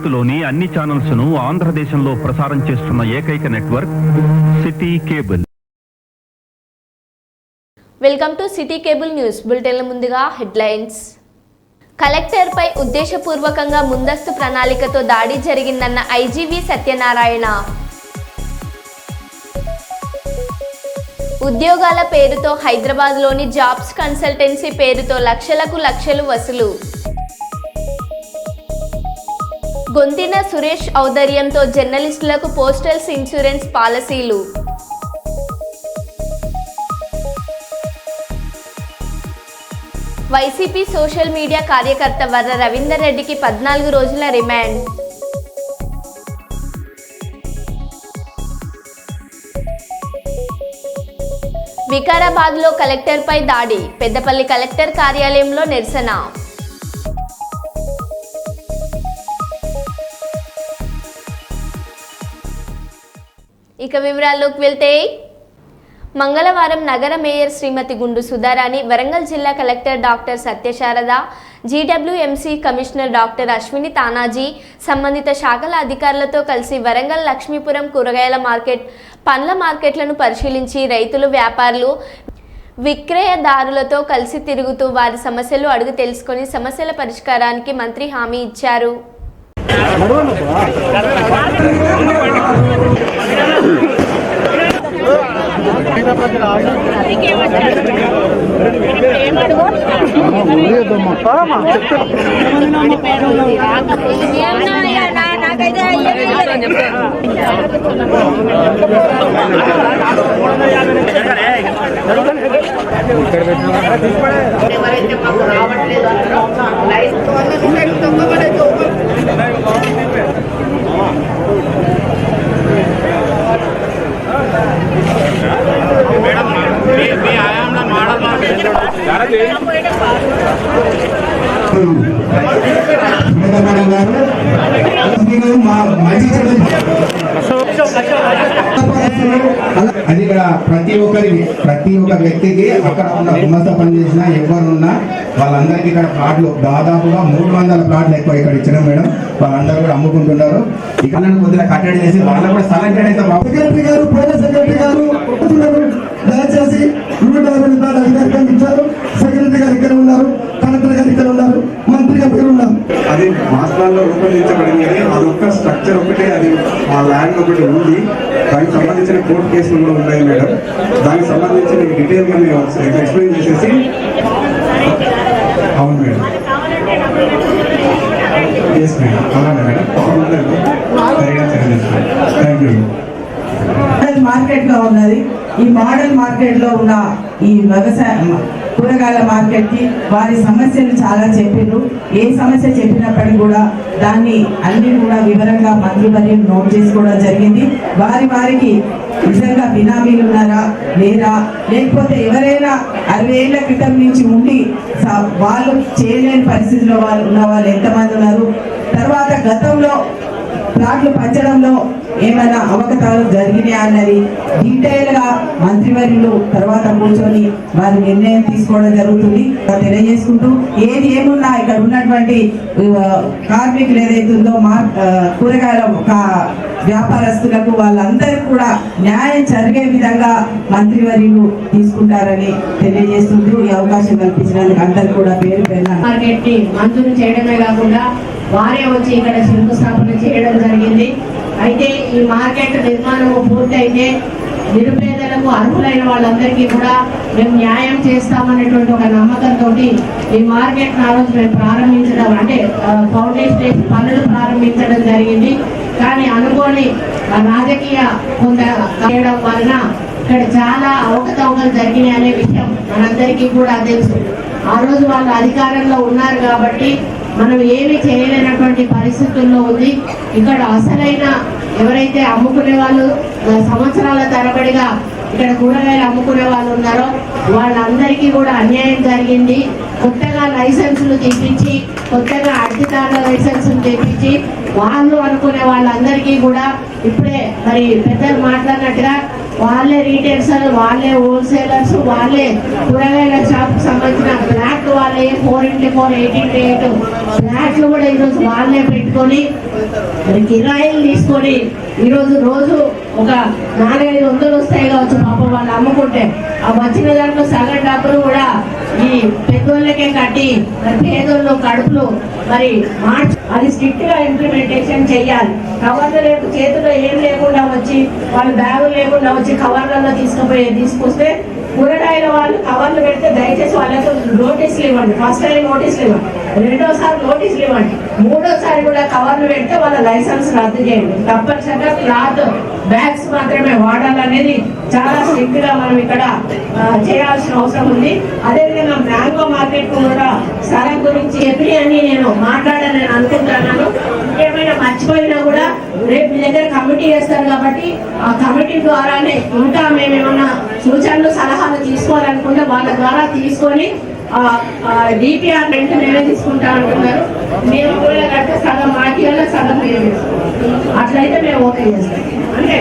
భారత్లోని అన్ని ఛానల్స్ ను ఆంధ్రదేశంలో ప్రసారం చేస్తున్న ఏకైక network city cable. Welcome to city cable news బులెటిన్ల ముందుగా హెడ్లైన్స్. కలెక్టర్ పై ఉద్దేశపూర్వకంగా ముందస్తు ప్రణాళికతో దాడి జరిగిందన్న ఐజీవి సత్యనారాయణ. ఉద్యోగాల పేరుతో హైదరాబాద్లోని జాబ్స్ కన్సల్టెన్సీ పేరుతో లక్షలు వసూలు. గొంతిన సురేష్ ఔదర్యంతో జర్నలిస్టులకు పోస్టల్స్ ఇన్సూరెన్స్ పాలసీలు. వైసీపీ సోషల్ మీడియా కార్యకర్త వర్ర రవీందర్ రెడ్డికి 14 రోజుల రిమాండ్. వికారాబాద్లో కలెక్టర్పై దాడి, పెద్దపల్లి కలెక్టర్ కార్యాలయంలో నిరసన. ఇక వివరాల్లోకి వెళ్తే, మంగళవారం నగర మేయర్ శ్రీమతి గుండు సుధారాణి, వరంగల్ జిల్లా collector doctor Satyasarada, GWMC commissioner doctor Ashwini Tanaji, సంబంధిత శాఖల అధికారులతో కలిసి వరంగల్ లక్ష్మీపురం కూరగాయల మార్కెట్, పండ్ల మార్కెట్లను పరిశీలించి రైతులు, వ్యాపారులు, విక్రయదారులతో కలిసి తిరుగుతూ వారి సమస్యలు అడిగి తెలుసుకొని సమస్యల పరిష్కారానికి మంత్రి హామీ ఇచ్చారు. ఎవరైతే మాకు రావట్లేదు అంటారో అది ఇక్కడ ప్రతి ఒక్క వ్యక్తికి అక్కడ ఉన్న గుమస్తా పనిచేసిన ఎవరున్నా వాళ్ళందరికీ ఇక్కడ ప్లాట్లు దాదాపుగా 300 ప్లాట్లు ఎక్కువ ఇక్కడ ఇచ్చిన మేడం. వాళ్ళందరూ కూడా అమ్ముకుంటున్నారు. ఇక్కడ కొద్దిగా కట్టడి చేసి వాళ్ళకు కూడా స్థలం కేటాయిస్తాం. సెక్రటరీ గారు, పోలీస్ సెక్రటరీ గారు దయచేసి అధికారికంగా ఇచ్చారు. సెక్రటరీ గారు ఇక్కడ ఉన్నారు, కలెక్టర్ గారు ఇక్కడ ఉన్నారు, మంత్రి గారు ఇక్కడ ఉన్నారు. అది మాస్టర్లో రూపొందించబడింది. అదొక్క స్ట్రక్చర్ ఒకటే, అది ఆ ల్యాండ్ ఒకటి ఉంది. దానికి సంబంధించిన కోర్టు కేసులు కూడా ఉన్నాయి మేడం. దానికి సంబంధించి మీకు డీటెయిల్గా మేము ఎక్స్ప్లెయిన్ చేసేసి. అవును మేడం, ఎస్ మేడం, అలానే మేడం. Thank you. మార్కెట్ గా ఉన్నది. ఈ మోడల్ మార్కెట్ లో ఉన్న ఈ వ్యవసాయ కూరగాయల మార్కెట్ కి వారి సమస్యలు చాలా చెప్పిర్రు. ఏ సమస్య చెప్పినప్పటికీ కూడా దాన్ని అన్ని కూడా వివరంగా మంత్రివర్యం నోట్ చేసుకోవడం జరిగింది. వారికి నిజంగా బినామీలు ఉన్నారా లేరా, లేకపోతే ఎవరైనా 60 ఏళ్ల క్రితం నుంచి ఉండి వాళ్ళు చేయలేని పరిస్థితిలో వాళ్ళు ఉన్న వాళ్ళు ఎంతమంది ఉన్నారు, తర్వాత గతంలో ప్లాట్లు పంచడంలో ఏమైనా అవకతవకలు జరిగినాయా అన్నది డీటెయిల్ గా మంత్రివర్యులు తర్వాత కూర్చొని వారి నిర్ణయం తీసుకోవడం జరుగుతుంది. తెలియజేసుకుంటూ ఏది ఏమున్నా ఇక్కడ ఉన్నటువంటి కార్మికులు ఏదైతుందో కూరగాయల వ్యాపారస్తులకు వాళ్ళందరికీ కూడా న్యాయం జరిగే విధంగా మంత్రివర్యులు తీసుకుంటారని తెలియజేస్తుంటూ ఈ అవకాశం కల్పించినందుకు అందరికీ కూడా పేరు మార్కెట్ ని మంజూరు చేయడమే కాకుండా వారే వచ్చి ఇక్కడ శంకుస్థాపన చేయడం జరిగింది. అయితే ఈ మార్కెట్ నిర్మాణం పూర్తయితే నిరుపేదలకు అర్హులైన వాళ్ళందరికీ కూడా మేము న్యాయం చేస్తామనేటువంటి ఒక నమ్మకంతో ఈ మార్కెట్ ఆ రోజు మేము ప్రారంభించడం, అంటే ఫౌండేషన్ పనులు ప్రారంభించడం జరిగింది. కానీ అనుకోని రాజకీయ కొంత చేయడం వలన ఇక్కడ చాలా అవకతవకలు జరిగినాయి అనే విషయం మనందరికీ కూడా తెలుసు. ఆ రోజు వాళ్ళు అధికారంలో ఉన్నారు కాబట్టి మనం ఏమి చేయలేనటువంటి పరిస్థితుల్లో ఉంది. ఇక్కడ అసలైన ఎవరైతే అమ్ముకునే వాళ్ళు సంవత్సరాల తరబడిగా ఇక్కడ కూరగాయలు అమ్ముకునే వాళ్ళు ఉన్నారో వాళ్ళందరికీ కూడా అన్యాయం జరిగింది. కొత్తగా లైసెన్సులు తెప్పించి, కొత్తగా అధికారుల లైసెన్సులు తెప్పించి వాళ్ళు అనుకునే వాళ్ళందరికీ కూడా ఇప్పుడే మరి పెద్దలు మాట్లాడినట్టుగా వాళ్ళే రీటైల్స్, వాళ్ళే హోల్సేలర్స్, వాళ్ళే కూరగాయల షాప్కి సంబంధించిన ఫ్లాట్లు వాళ్ళే 4x4 8x8 ఫ్లాట్లు కూడా ఈరోజు వాళ్ళే పెట్టుకొని కిరాయిలు తీసుకొని ఈరోజు రోజు ఒక 400-500 వస్తాయి కావచ్చు పాపం వాళ్ళు అమ్ముకుంటే. ఆ వచ్చిన దాంట్లో సగం డబ్బులు కూడా ఈ పెద్దోళ్ళకే కట్టి మరి పేదోళ్ళు కడుపులు మరి మార్చి అది స్ట్రిక్ట్ గా ఇంప్లిమెంటేషన్ చెయ్యాలి. కవర్లు చేతిలో ఏం లేకుండా వచ్చి వాళ్ళు బ్యాగులు లేకుండా వచ్చి కవర్లలో తీసుకొస్తే కూరగాయల వాళ్ళు కవర్లు పెడితే దయచేసి వాళ్ళకు నోటీసులు ఇవ్వండి. ఫస్ట్ టైం నోటీసులు ఇవ్వండి, రెండోసారి నోటీసులు ఇవ్వండి, మూడోసారి కూడా కవర్లు పెడితే వాళ్ళ లైసెన్స్ రద్దు చేయండి. తప్పనిసరిగా క్లాత్ బ్యాగ్స్ మాత్రమే వాడాలనేది చాలా స్ట్రిక్ట్ గా మనం ఇక్కడ చేయాల్సిన అవసరం ఉంది. అదేవిధంగా మ్యాంగో మార్కెట్ కూడా స్థలం గురించి చెప్పి అని నేను మాట్లాడాలని అనుకుంటున్నాను. ఏమైనా మర్చిపోయినా కూడా రేపు మీ దగ్గర కమిటీ వేస్తారు కాబట్టి ఆ కమిటీ ద్వారానే ఇంకా మేమేమన్నా సూచనలు సలహాలు తీసుకోవాలనుకుంటే వాళ్ళ ద్వారా తీసుకొని డిపిఆర్ రెంట్ మేమే తీసుకుంటా అంటున్నారు. మేము కూడా కట్టే సగం మాకి వల్ల సగం మేము అట్లయితే మేము ఓకే చేస్తాం. అంటే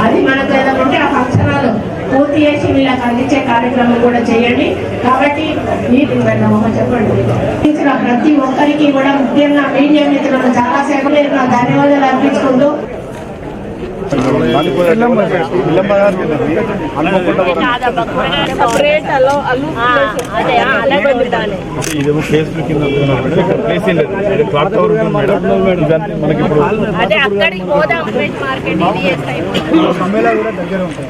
అది మనకు ఏదంటే ఆ ఫంక్షనాలు పూర్తి చేసి వీళ్ళకి అందించే కార్యక్రమం కూడా చేయండి. కాబట్టి మీరు చెప్పండి ఇచ్చిన ప్రతి ఒక్కరికి కూడా ముఖ్యంగా మీడియా మిత్రులకు చాలా సేపు నా ధన్యవాదాలు అర్పించుకుంటూ ఇదేమో ప్లేస్ కింద ప్లేస్ లేదు, క్లాక్ టవర్ ఉంటుంది మేడం. మనకి ఇప్పుడు సమ్మేళ కూడా దగ్గర ఉంటాయి.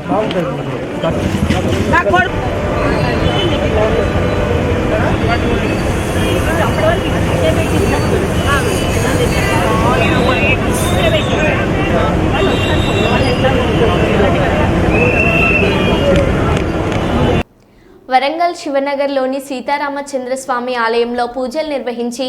వరంగల్ శివనగర్లోని సీతారామచంద్రస్వామి ఆలయంలో పూజలు నిర్వహించి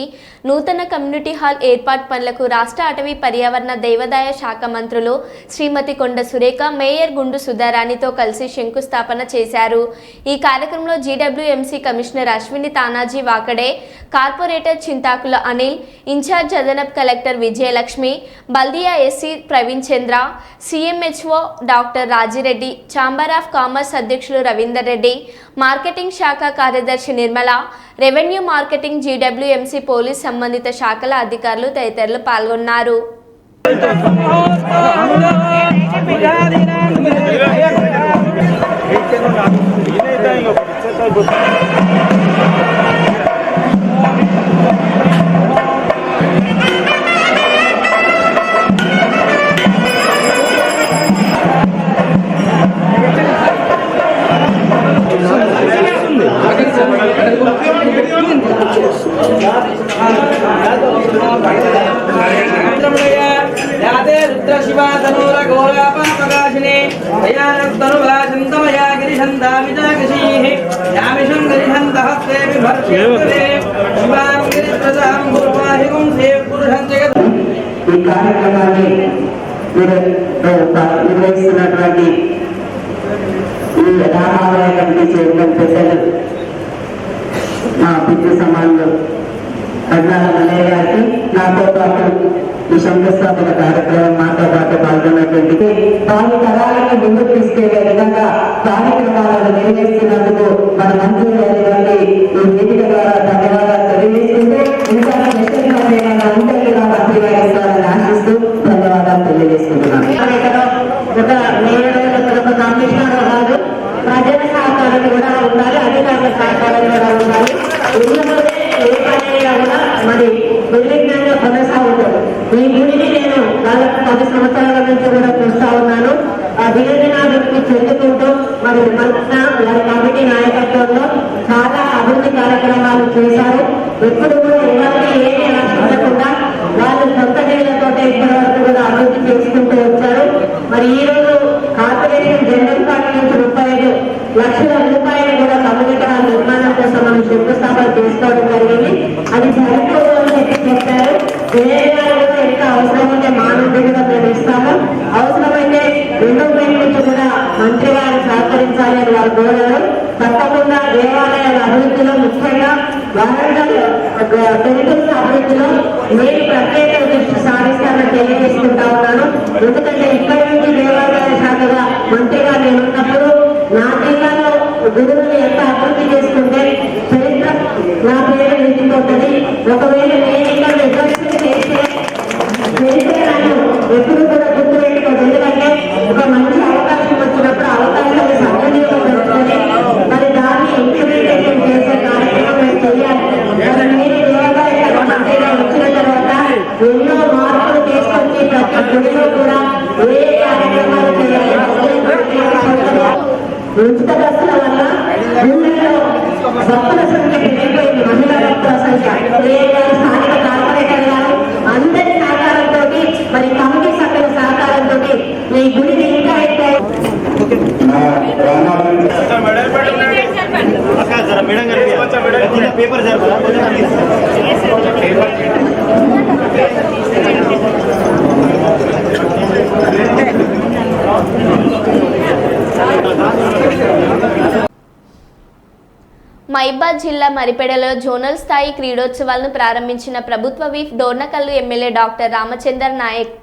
నూతన కమ్యూనిటీ హాల్ ఏర్పాటు పనులకు రాష్ట్ర అటవీ పర్యావరణ దేవాదాయ శాఖ మంత్రులు శ్రీమతి కొండ సురేఖ, మేయర్ గుండు సుధారాణితో కలిసి శంకుస్థాపన చేశారు. ఈ కార్యక్రమంలో GWMC commissioner Ashwini Tanaji Wakade, corporator Chintakula Anil, incharge అదనపు collector Vijayalakshmi, Baldia SE Praveen Chandra, CMHO doctor Rajireddy, chamber of commerce అధ్యక్షులు రవీందర్ రెడ్డి, మార్కెటింగ్ శాఖ కార్యదర్శి Nirmala, revenue, marketing, GWMC, police సంబంధిత శాఖల అధికారులు తదితరులు పాల్గొన్నారు. ఈ కార్యక్రమాన్ని నిర్వహిస్తున్నటువంటి ఈ రామాలయ కమిటీ చైర్మన్ పెద్దలు మా పితృ సమానులు పద్నాల మల్లయ్య గారికి, నాతో పాటు ఈ శంకుస్థాపన కార్యక్రమం మాతో పాటు పాల్గొన్నటువంటి భావి తరాలను ముందుకు తీసుకెళ్లే విధంగా కార్యక్రమాలను నిర్వహిస్తున్నందుకు మన మంత్రులు అయినటువంటి ఈ వేదిక ద్వారా ధన్యవాదాలు తెలియజేస్తుంటే ఇంకా అందరికీ మంత్రి గారు ఇస్తారని ఆశిస్తూ ధన్యవాదాలు తెలియజేసుకుంటున్నాను. ఒక మేయర్, ఒక కమిషనర్ కాదు, ప్రజల సహకారం కూడా ఉండాలి, అధికారుల సహకారం కూడా ఉండాలి. ఏ పనైనా కూడా మరి నిర్విఘ్నంగా కొనసాగుతుంది. ఈ గుడిని నేను దాదాపు 10 సంవత్సరాల నుంచి కూడా చూస్తా ఉన్నాను. ఆ దినదినాభివృద్ధి చెందుకుంటూ మరి వారి కమిటీ నాయకత్వంలో చాలా అభివృద్ధి కార్యక్రమాలు చేశారు. ఎప్పుడు కూడా ఎవరికి ఏమీ ఆశించకుండా వాళ్ళు సొంత నిధులతో ఇప్పటి వరకు కూడా అభివృద్ధి చేసుకుంటూ వచ్చారు. మరి ఈ రోజు కార్పొరేషన్ జనరల్ ఫండ్ నుంచి 35 లక్షల రూపాయలు కూడా కమ్యూనిటీ హాల్ నిర్మాణం కోసం మనం శంకుస్థాపన చేసుకోవడం జరిగింది. అది సరిపోదని చెప్పారు. ఎంత అవసరం ఉంటే మా నుండి కూడా మేము ఇస్తాము. అవసరమైతే 2 నుంచి కూడా మంత్రి గారు సహకరించాలి అని వారు కోరారు. తప్పకుండా దేవాలయాల అభివృద్ధిలో, ముఖ్యంగా వరంగల్ టెంపుల్స్ అభివృద్ధిలో నేను ప్రత్యేక దృష్టి సాధిస్తానని తెలియజేసుకుంటా ఉన్నాను. ఎందుకంటే ఇప్పటి నుంచి దేవాలయ శాఖగా గురువులను ఎంత అభివృద్ధి చేసుకుంటే చరిత్ర నా పేరు నిలిచిపోతుంది. ఒకవేళ నేను ఇక్కడ విద్యార్థులు చేస్తే చరిత్ర నన్ను ఎప్పుడు కూడా గుర్తుపెట్టుకోదు. ఎందుకంటే ఒక మంచి అవకాశం వచ్చినప్పుడు అవకాశాన్ని సద్వినియోగపరుచుకొని మరి దాన్ని ఇంప్లిమెంటేషన్ చేసే కార్యక్రమం మేము చేయాలి. నేను దేవాలయ మంత్రిగా వచ్చిన తర్వాత ఎన్నో మార్పులు తీసుకొచ్చి ప్రతి గుడిలో కూడా ఏ కార్యక్రమాలు చేయాలి. ఉచిత బస్సుల వల్ల ఊళ్ళో భక్తుల సంఖ్య పెరిగిపోయింది. మహిళా భక్తుల సంఖ్య స్థానిక కార్పొరేటర్ గారు అందరి సహకారంతో మరి కమిటీ సభ్యుల సహకారంతో ఈ గుడిని ఇంకా అయితే పేపర్ మైబాద్ జిల్లా మరిపెడలో జోనల్ స్థాయి క్రీడోత్సవాలను ప్రారంభించిన ప్రభుత్వ whip Dornakal MLA doctor Ramachandar Naik.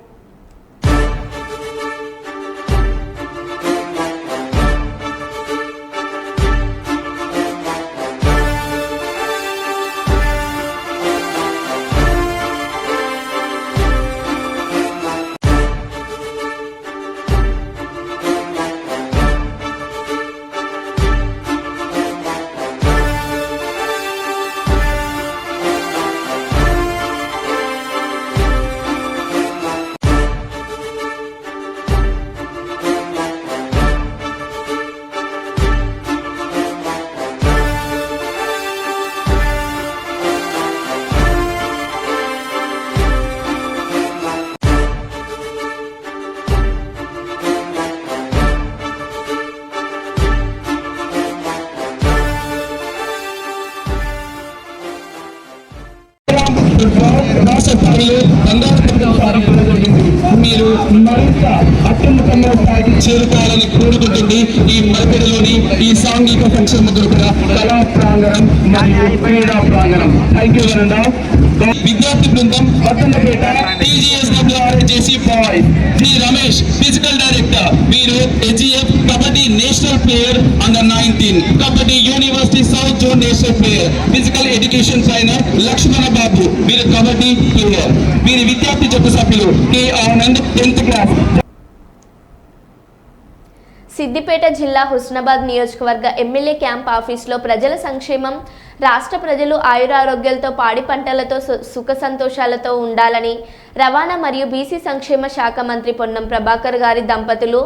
మీరు మరింత అత్యున్నతంగా స్థాయికి చేరుకోవాలని కోరుకుంటుంది ఈ మరిపెడలోని ఈ సాంఘిక సంక్షేమ గ్రూపుల కళా ప్రాంగణం మరియు క్రీడా ప్రాంగణం. థ్యాంక్ యూ వరండా. విద్యార్థి బృందం పట్టణపేట TGSWRJC boys Shri Ramesh physical director. మీరు AGF kabaddi national player under 19, kabaddi university south zone national player, physical education trainer Lakshmana Babu మీరు కబడ్డీ ప్లేయర్. వీరి విద్యార్థి జట్టు సభ్యులు K Anand 10th class. Siddipet జిల్లా హుస్నాబాద్ నియోజకవర్గ ఎమ్మెల్యే క్యాంప్ ఆఫీసులో ప్రజల సంక్షేమం, రాష్ట్ర ప్రజలు ఆయురారోగ్యాలతో పాడి పంటలతో సుఖ సంతోషాలతో ఉండాలని రవాణా మరియు బీసీ సంక్షేమ శాఖ మంత్రి పొన్నం ప్రభాకర్ గారి దంపతులు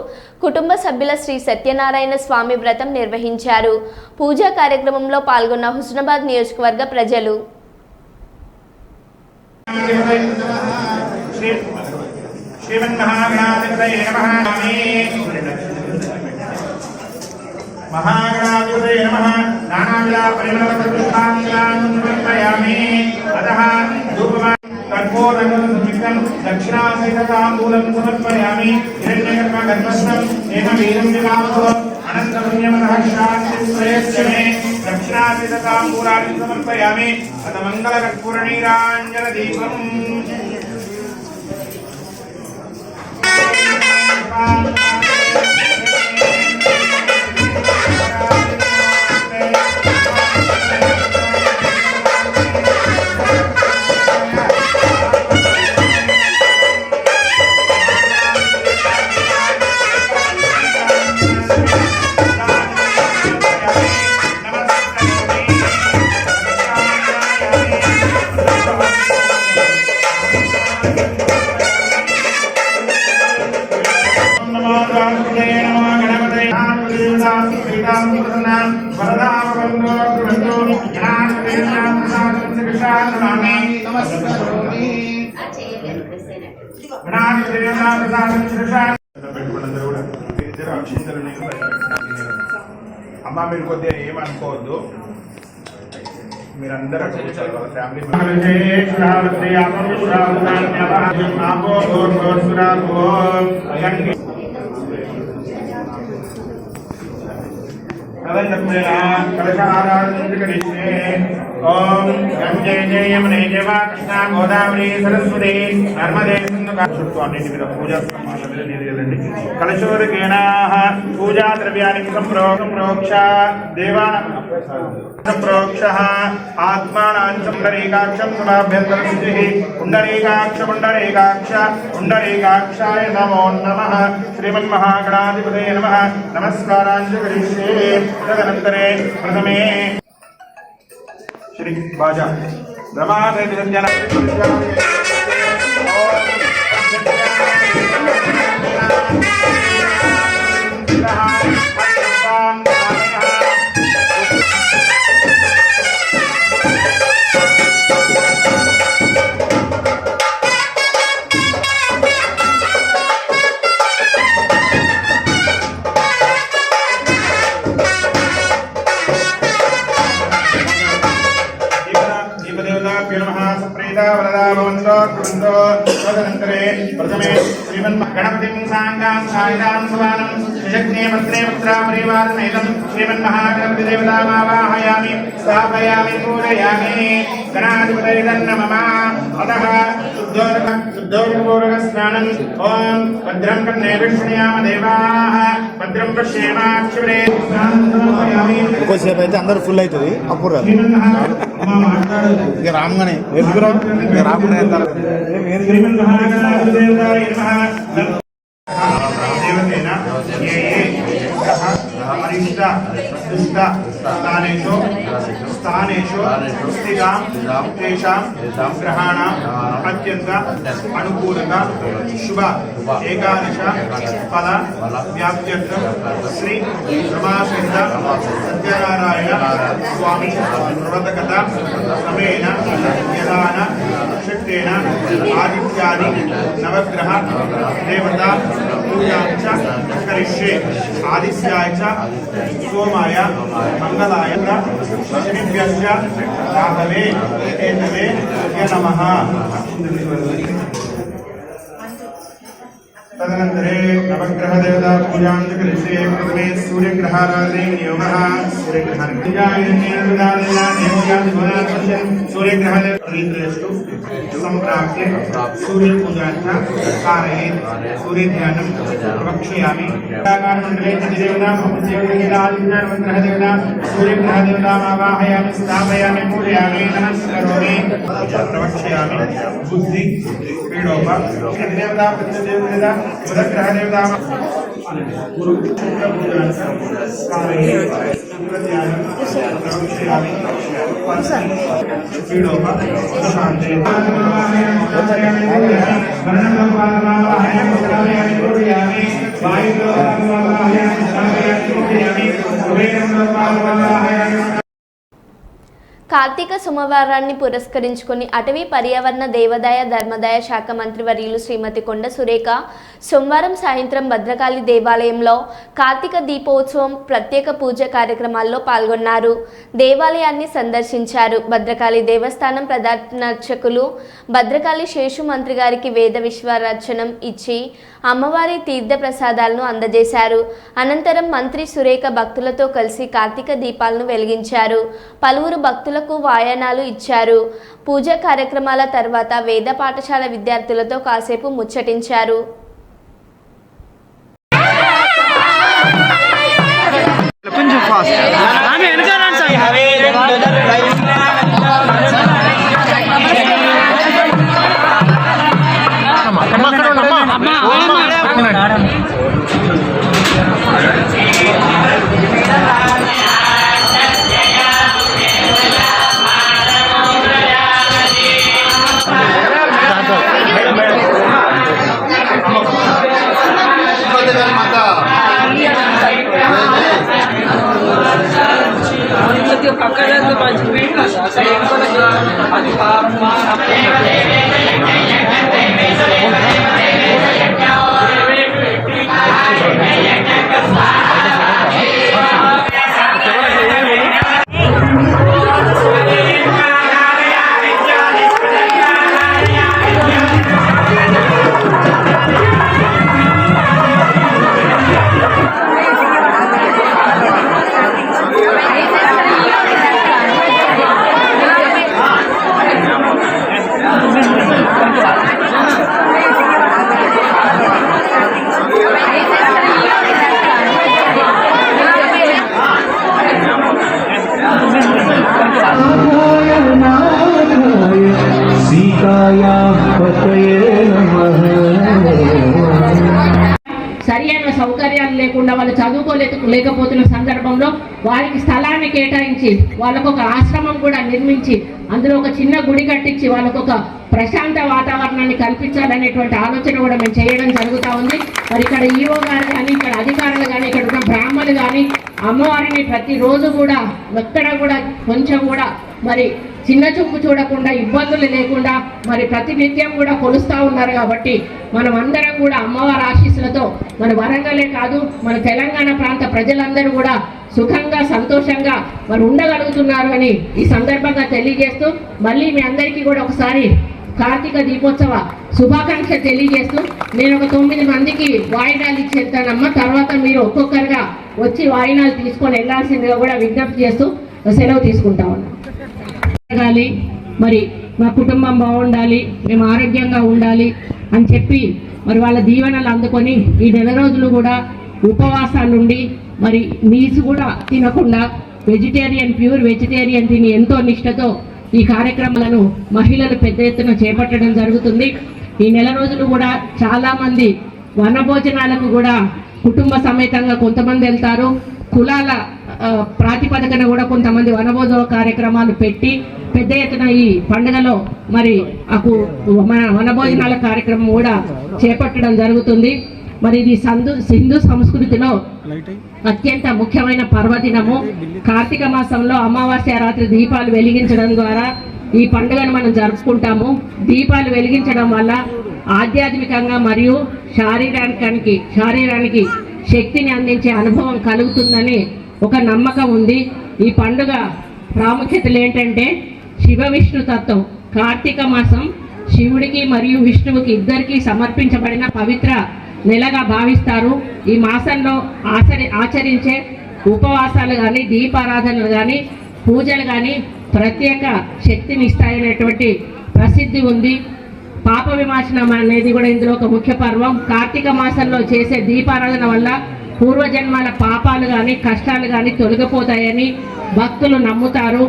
కుటుంబ సభ్యుల శ్రీ సత్యనారాయణ స్వామి వ్రతం నిర్వహించారు. పూజా కార్యక్రమంలో పాల్గొన్న హుస్నాబాద్ నియోజకవర్గ ప్రజలు. महागणाधिपतये नमः। नानाविधा परिमलपुष्पाञ्जलान् समर्पयामि। अतः धूपवान् कर्पूरगन्धं दक्षिणासहितताम्बूलं समर्पयामि। हिरण्यगर्भगर्भस्थं एकवीरं विवाहो अनन्तपुण्यमतः शान्तिश्रेयस्य मे दक्षिणासहितताम्बूलानि समर्पयामि। अथ मङ्गलकर्पूरनीराञ्जनदीपम् అమ్మా మీరు కొద్దిగా ఏమనుకోవద్దు, మీరందరూ ఫ్యామిలీ కలశారాధన ఓం గంగే జయమునే జవ కృష్ణా గోదావరి సరస్వతి నర్మదే సింధు చుట్టూ అన్నిటి మీద పూజా సామాన్ల మీద నీరు చల్లండి. కలశోదకేనాః పూజా ద్రవ్యాన్ని సంప్రోక్ష దేవానాం సంప్రోక్షః ఆత్మానాం పుండరీకాక్షం సమాభ్యంతర శుచిః పుండరీకాక్షాయ నమో నమః. శ్రీమన్మహాగణాధిపతయే నమః. నమస్కారాంచ కరిష్యే. తదనంతరే ప్రథమే श्री बाजा रमादे विरंजन तदनन्तरे प्रथमे श्रीमन्महागणपतिं साङ्गां सायदां सुवानं विजग्ने पत्रे पुत्रापरिवारमेतं श्रीमन्महागणपतिदेवतामावाहयामि स्थापयामि पूजयामि गणाधिपतये नमः. अतः शुद्धोदकपूर्वकस्नानम्. ॐ भद्रं कर्णेभिः देवाः भद्रं पश्येमाक्षिरे स्नानयामि. కొద్దిసేపు అయితే అందరూ ఫుల్ అవుతుంది అప్పుడు ఇక రామ్గానే రామ్గానే देवतेन ये ये अरिष्ट दुष्ट स्थानेषु स्थितां तेषां ग्रहाणां अत्यन्त अनुकूलक शुभ एकादश फल व्याप्त्यर्थं श्री रमासहित सत्यनारायण स्वामी व्रतकथा क्रमेण यदान शक्तेन आदित्यादि नवग्रह देवता पूजा च करिष्ये. आदित्याय च सोमाय मंगलाय शनिभ्यश्च राहवे केतवे नमः. तदनन्तरे नवग्रह देवता पूजां च करिष्ये. प्रथमे सूर्यग्रहाराधने नियोगः. सूर्यग्रहदेवतास्तु सम्प्राप्ते सूर्यपूजां च कारयेत्. सूर्यध्यानं प्रवक्ष्यामि. मण्डले देवता नवग्रह देवता सूर्यग्रहदेवतामावाहयामि स्थापयामि पूजयामि नमस्करोमि प्रवक्ष्यामि. बुद्धि पीडोप देवता प्रतिदेवता बुधग्रह देवता కార్తీక సోమవారాన్ని పురస్కరించుకొని అటవీ పర్యావరణ దేవాదాయ ధర్మదాయ శాఖ మంత్రి వర్యులు శ్రీమతి కొండ సురేఖ సోమవారం సాయంత్రం భద్రకాళి దేవాలయంలో కార్తీక దీపోత్సవం ప్రత్యేక పూజ కార్యక్రమాల్లో పాల్గొన్నారు. దేవాలయాన్ని సందర్శించారు. భద్రకాళి దేవస్థానం ప్రధానార్చకులు భద్రకాళి శేషు మంత్రి గారికి వేద విశ్వరచనం ఇచ్చి అమ్మవారి తీర్థ ప్రసాదాలను అందజేశారు. అనంతరం మంత్రి సురేఖ భక్తులతో కలిసి కార్తీక దీపాలను వెలిగించారు. పలువురు భక్తులకు వాయనాలు ఇచ్చారు. పూజా కార్యక్రమాల తర్వాత వేద పాఠశాల విద్యార్థులతో కాసేపు ముచ్చటించారు. సరైన సౌకర్యాలు లేకుండా వాళ్ళు లేకపోతున్న సందర్భంలో వారికి స్థలాన్ని కేటాయించి వాళ్ళకు ఒక ఆశ్రమం కూడా నిర్మించి అందులో ఒక చిన్న గుడి కట్టించి వాళ్ళకు ఒక ప్రశాంత వాతావరణాన్ని కల్పించాలనేటువంటి ఆలోచన కూడా మేము చేయడం జరుగుతూ ఉంది. మరి ఇక్కడ ఈఓ గారు కానీ, ఇక్కడ అధికారులు కానీ, ఇక్కడ ఉన్న బ్రాహ్మణులు కానీ అమ్మవారిని ప్రతిరోజు కూడా ఎక్కడ కూడా కొంచెం కూడా మరి చిన్న చూపు చూడకుండా, ఇబ్బందులు లేకుండా మరి ప్రతినిత్యం కూడా కొలుస్తూ ఉన్నారు. కాబట్టి మనం అందరం కూడా అమ్మవారి ఆశీస్సులతో మన వరంగలే కాదు మన తెలంగాణ ప్రాంత ప్రజలందరూ కూడా సుఖంగా సంతోషంగా మరి ఉండగలుగుతున్నారు అని ఈ సందర్భంగా తెలియజేస్తూ మళ్ళీ మీ అందరికీ కూడా ఒకసారి కార్తీక దీపోత్సవ శుభాకాంక్ష తెలియజేస్తూ నేను ఒక 9 మందికి వాయినాలు ఇచ్చేస్తానమ్మా. తర్వాత మీరు ఒక్కొక్కరుగా వచ్చి వాయినాలు తీసుకొని వెళ్లాల్సిందిగా కూడా విజ్ఞప్తి చేస్తూ సెలవు తీసుకుంటా ఉన్నాం. మరి మా కుటుంబం బాగుండాలి, మేము ఆరోగ్యంగా ఉండాలి అని చెప్పి మరి వాళ్ళ దీవెనలు అందుకొని ఈ నెల రోజులు కూడా ఉపవాసాలుండి మరి నీసు కూడా తినకుండా ప్యూర్ వెజిటేరియన్ తిని ఎంతో నిష్ఠతో ఈ కార్యక్రమాలను మహిళలు పెద్ద ఎత్తున చేపట్టడం జరుగుతుంది. ఈ నెల రోజులు కూడా చాలా మంది వనభోజనాలకు కూడా కుటుంబ సమేతంగా కొంతమంది వెళ్తారు. కులాల ప్రాతిపదికన కూడా కొంతమంది వనభోజన కార్యక్రమాలు పెట్టి పెద్ద ఎత్తున ఈ పండుగలో మరి మన వనభోజనాల కార్యక్రమం కూడా చేపట్టడం జరుగుతుంది. మరి ఇది సింధు సంస్కృతిలో అత్యంత ముఖ్యమైన పర్వదినము. కార్తీక మాసంలో అమావాస్య రాత్రి దీపాలు వెలిగించడం ద్వారా ఈ పండుగను మనం జరుపుకుంటాము. దీపాలు వెలిగించడం వల్ల ఆధ్యాత్మికంగా మరియు శారీరానికి శక్తిని అందించే అనుభవం కలుగుతుందని ఒక నమ్మకం ఉంది. ఈ పండుగ ప్రాముఖ్యతలు ఏంటంటే శివ విష్ణు తత్వం. కార్తీక మాసం శివుడికి మరియు విష్ణువుకి ఇద్దరికి సమర్పించబడిన పవిత్ర నెలగా భావిస్తారు. ఈ మాసంలో ఆచరించే ఉపవాసాలు కానీ, దీపారాధనలు కానీ, పూజలు కానీ ప్రత్యేక శక్తిని ఇస్తాయనేటువంటి ప్రసిద్ధి ఉంది. పాప విమోచనం అనేది కూడా ఇందులో ఒక ముఖ్య పర్వం. కార్తీక మాసంలో చేసే దీపారాధన వల్ల పూర్వజన్మల పాపాలు కానీ, కష్టాలు కానీ తొలగిపోతాయని భక్తులు నమ్ముతారు.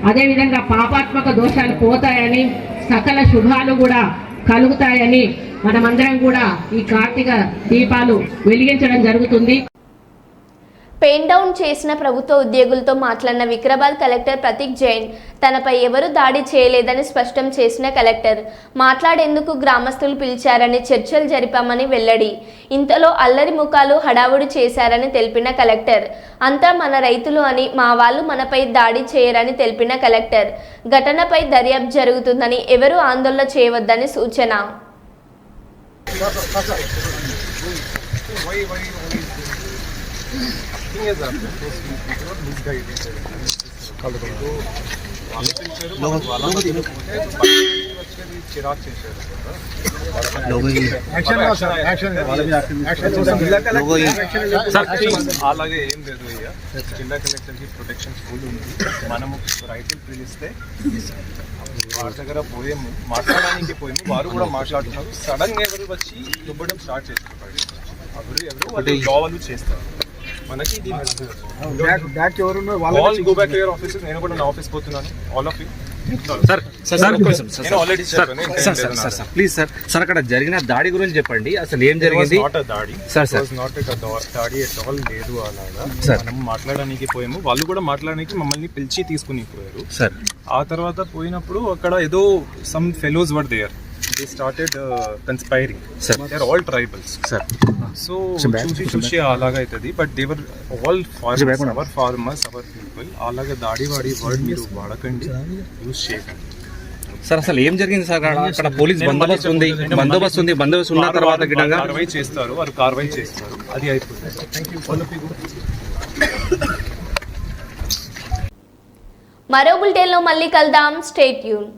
అదేవిధంగా పాపాత్మక దోషాలు పోతాయని, సకల శుభాలు కూడా కలుగుతాయని మనమందరం కూడా ఈ కార్తీక దీపాలు వెలిగించడం జరుగుతుంది. పెయిన్ డౌన్ చేసిన ప్రభుత్వ ఉద్యోగులతో మాట్లాడిన వికారాబాద్ కలెక్టర్ ప్రతీక్ జైన్ తనపై ఎవరూ దాడి చేయలేదని స్పష్టం చేసిన కలెక్టర్ మాట్లాడేందుకు గ్రామస్తులు పిలిచారని చర్చలు జరిపామని వెల్లడి. ఇంతలో అల్లరి ముఖాలు హడావుడి చేశారని తెలిపిన కలెక్టర్ అంతా మన రైతులు అని, మా వాళ్ళు మనపై దాడి చేయరని తెలిపిన కలెక్టర్ ఘటనపై దర్యాప్తు జరుగుతుందని, ఎవరూ ఆందోళన చేయవద్దని సూచన. అలాగే ఏం లేదు అయ్యా. జిల్లా కలెక్టర్ కి ప్రొటెక్షన్ ఫుల్ ఉంది. మనము రైతులు పిలిస్తే వారి దగ్గర పోయాము, మాట్లాడడానికి పోయాము. వారు కూడా మాట్లాడుతున్నారు. సడన్ గా ఎవరు వచ్చి దుబ్బడం స్టార్ట్ చేస్తున్నారు. ఎవరు జాబ్ చేస్తారు. మనకి ఇది go back to your office. నేను కూడా నా ఆఫీస్ పోతున్నాను. All of you please sir అక్కడ జరిగిన దాడి గురించి చెప్పండి. అసలు ఏం జరిగింది? దాడి ఎట్ ఆల్ లేదు. అలాగా మనం మాట్లాడడానికి పోయాము. వాళ్ళు కూడా మాట్లాడడానికి మమ్మల్ని పిలిచి తీసుకుని పోయారు సార్. ఆ తర్వాత పోయినప్పుడు అక్కడ ఏదో some fellows were there. They started conspiring. Sir, they are all tribals. Sir, so చూసి అలాగా అవుతుంది. But they were all farmers, our farmers, our people. అలాగా దాడి వాడి వర్డ్ మీరు వాడకండి, యూజ్ చేయకండి. సార్ అసలు ఏం జరిగింది సార్? అక్కడ పోలీస్ బందోబస్తు ఉన్న తర్వాత కార్వాయి చేస్తారు, వారు కార్వాయి చేస్తారు. అది అయిపోతుంది. మరో బులెటిన్లో మళ్ళీ కలుద్దాం. Stay tune.